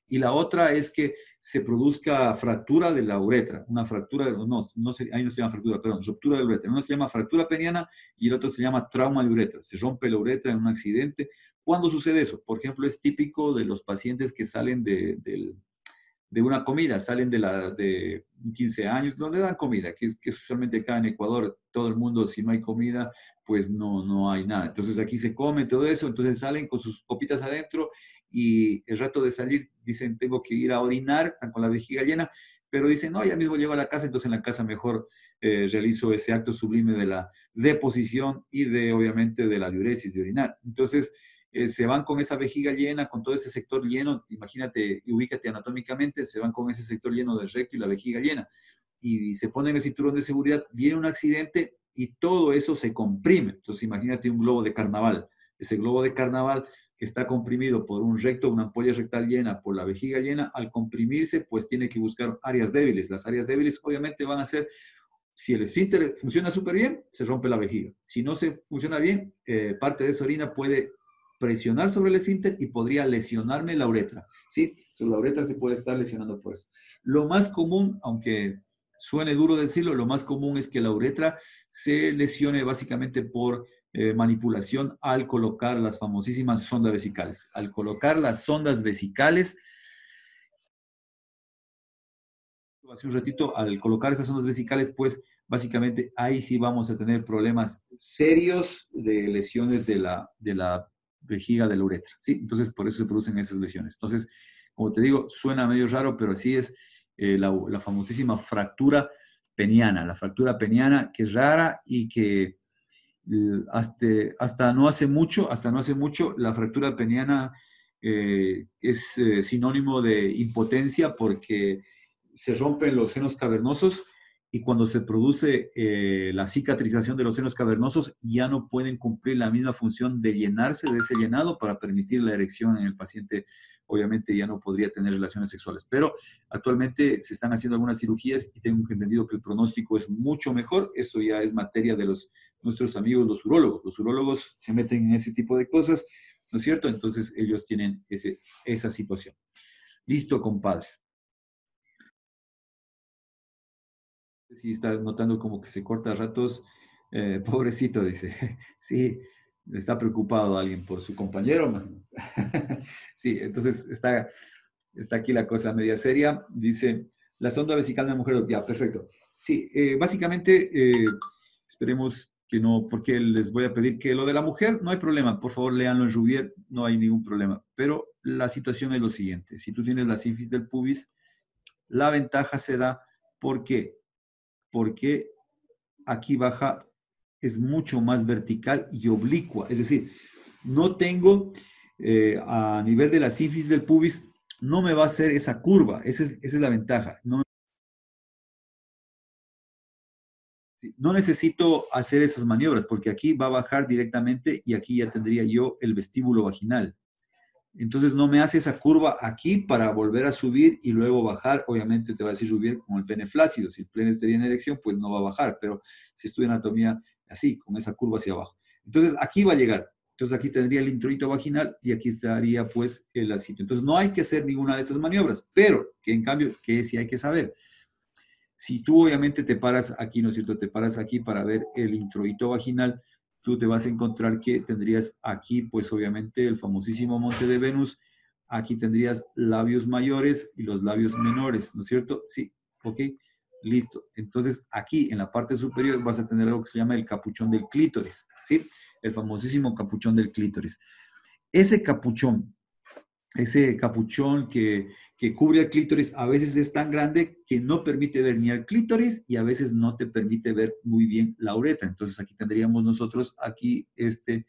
Y la otra es que se produzca fractura de la uretra, una fractura, ahí no se llama fractura, perdón, ruptura de la uretra. Una se llama fractura peniana y el otro se llama trauma de uretra. Se rompe la uretra en un accidente. ¿Cuándo sucede eso? Por ejemplo, es típico de los pacientes que salen de una comida, salen de 15 años, donde dan comida, que usualmente acá en Ecuador, todo el mundo, si no hay comida, pues no hay nada. Entonces aquí se come todo eso, entonces salen con sus copitas adentro y el rato de salir dicen, tengo que ir a orinar, están con la vejiga llena, pero dicen, no, ya mismo llego a la casa, entonces en la casa mejor realizo ese acto sublime de la deposición y obviamente, de la diuresis, de orinar. Entonces, se van con esa vejiga llena, con todo ese sector lleno, imagínate, ubícate anatómicamente, se van con ese sector lleno del recto y la vejiga llena, y se ponen el cinturón de seguridad, viene un accidente y todo eso se comprime. Entonces imagínate un globo de carnaval, ese globo de carnaval que está comprimido por un recto, una ampolla rectal llena, por la vejiga llena, al comprimirse, pues tiene que buscar áreas débiles. Las áreas débiles obviamente van a ser, si el esfínter funciona súper bien, se rompe la vejiga. Si no se funciona bien, parte de esa orina puede presionar sobre el esfínter y podría lesionarme la uretra, ¿sí? Entonces, la uretra se puede estar lesionando por eso. Lo más común, aunque suene duro decirlo, lo más común es que la uretra se lesione básicamente por manipulación al colocar las famosísimas sondas vesicales. Al colocar las sondas vesicales, hace un ratito, al colocar esas sondas vesicales, pues básicamente ahí sí vamos a tener problemas serios de lesiones de la vejiga de la uretra, ¿sí? Entonces, por eso se producen esas lesiones. Entonces, como te digo, suena medio raro, pero así es la famosísima fractura peniana. La fractura peniana, que es rara y que hasta no hace mucho, la fractura peniana es sinónimo de impotencia porque se rompen los senos cavernosos y cuando se produce la cicatrización de los senos cavernosos, ya no pueden cumplir la misma función de llenarse de ese llenado para permitir la erección en el paciente. Obviamente ya no podría tener relaciones sexuales, pero actualmente se están haciendo algunas cirugías y tengo entendido que el pronóstico es mucho mejor. Esto ya es materia de nuestros amigos los urólogos. Los urólogos se meten en ese tipo de cosas, ¿no es cierto? Entonces ellos tienen esa situación. Listo, compadres. Sí, está notando como que se corta a ratos. Pobrecito, dice. Sí, está preocupado alguien por su compañero, man. Sí, entonces está aquí la cosa media seria. Dice, la sonda vesical de la mujer, ya, perfecto. Sí, básicamente, esperemos que no, porque les voy a pedir que lo de la mujer, no hay problema. Por favor, léanlo en Rouvier, no hay ningún problema. Pero la situación es lo siguiente. Si tú tienes la sínfisis del pubis, la ventaja se da porque aquí baja es mucho más vertical y oblicua. Es decir, no tengo a nivel de la sínfisis del pubis, no me va a hacer esa curva. Esa es la ventaja. No necesito hacer esas maniobras porque aquí va a bajar directamente y aquí ya tendría yo el vestíbulo vaginal. Entonces no me hace esa curva aquí para volver a subir y luego bajar. Obviamente te va a decir subir como el pene flácido. Si el pene estaría en erección, pues no va a bajar. Pero si estoy en anatomía así, con esa curva hacia abajo. Entonces aquí va a llegar. Entonces aquí tendría el introito vaginal y aquí estaría pues el asito. Entonces no hay que hacer ninguna de estas maniobras. Pero que en cambio, que sí hay que saber. Si tú obviamente te paras aquí, ¿no es cierto? Te paras aquí para ver el introito vaginal, tú te vas a encontrar que tendrías aquí, pues obviamente, el famosísimo monte de Venus. Aquí tendrías labios mayores y los labios menores, ¿no es cierto? Sí, ok, listo. Entonces, aquí en la parte superior vas a tener algo que se llama el capuchón del clítoris, ¿sí? El famosísimo capuchón del clítoris. Ese capuchón que cubre el clítoris a veces es tan grande que no permite ver ni al clítoris y a veces no te permite ver muy bien la uretra. Entonces aquí tendríamos nosotros aquí este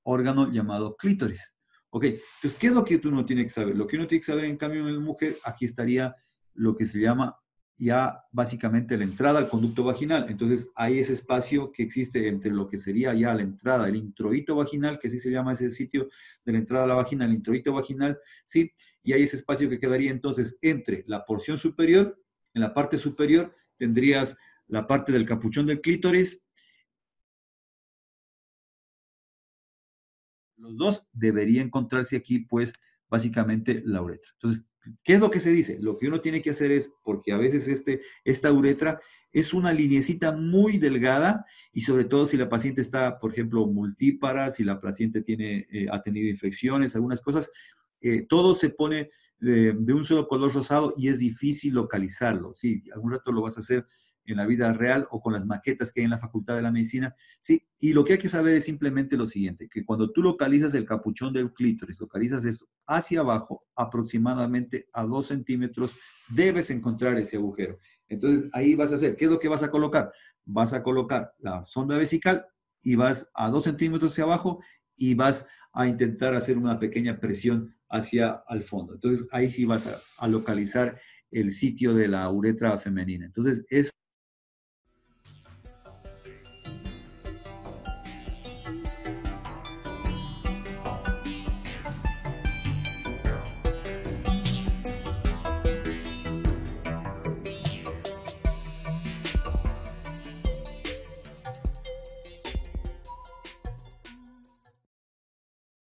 órgano llamado clítoris. Ok, entonces, ¿qué es lo que tú no tienes que saber? Lo que uno tiene que saber, en cambio, en la mujer, aquí estaría lo que se llama ya básicamente la entrada al conducto vaginal. Entonces, hay ese espacio que existe entre lo que sería ya la entrada, el introito vaginal, que así se llama ese sitio de la entrada a la vagina, el introito vaginal, ¿sí? Y hay ese espacio que quedaría entonces entre la porción superior, en la parte superior tendrías la parte del capuchón del clítoris. Los dos debería encontrarse aquí, pues, básicamente la uretra. Entonces, ¿qué es lo que se dice? Lo que uno tiene que hacer es, porque a veces esta uretra es una linecita muy delgada y sobre todo si la paciente está, por ejemplo, multípara, si la paciente ha tenido infecciones, algunas cosas, todo se pone de un solo color rosado y es difícil localizarlo. Sí, algún rato lo vas a hacer en la vida real o con las maquetas que hay en la Facultad de la Medicina. Sí, y lo que hay que saber es simplemente lo siguiente, que cuando tú localizas el capuchón del clítoris, localizas eso hacia abajo, aproximadamente a 2 centímetros, debes encontrar ese agujero. Entonces, ahí vas a hacer, ¿qué es lo que vas a colocar? Vas a colocar la sonda vesical y vas a 2 centímetros hacia abajo y vas a intentar hacer una pequeña presión hacia al fondo. Entonces, ahí sí vas a localizar el sitio de la uretra femenina. Entonces, es